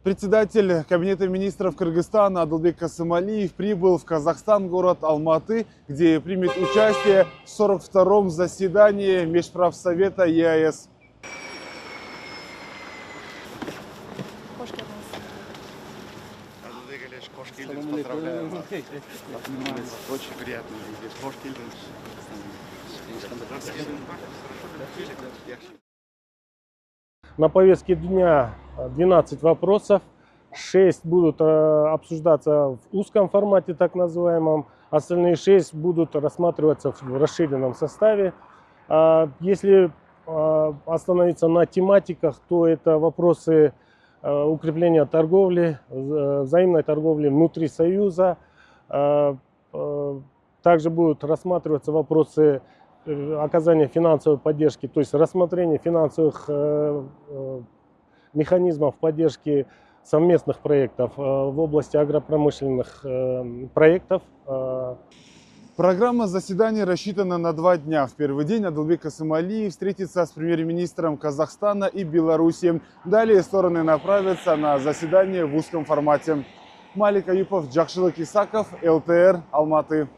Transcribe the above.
Председатель Кабинета министров Кыргызстана Адылбек Касымалиев прибыл в Казахстан, город Алматы, где примет участие в 42-м заседании Межправсовета ЕАЭС. Поздравляю вас. Очень приятно видеть. На повестке дня 12 вопросов, 6 будут обсуждаться в узком формате, так называемом, остальные 6 будут рассматриваться в расширенном составе. Если остановиться на тематиках, то это вопросы укрепления торговли, взаимной торговли внутри Союза. Также будут рассматриваться вопросы оказания финансовой поддержки, то есть рассмотрение финансовых механизмов поддержки совместных проектов в области агропромышленных проектов. Программа заседаний рассчитана на 2 дня. В первый день Адылбек Касымалиев встретится с премьер-министром Казахстана и Беларуси. Далее стороны направятся на заседание в узком формате. Малик Аюпов, Джакшылык Исаков, ЛТР, Алматы.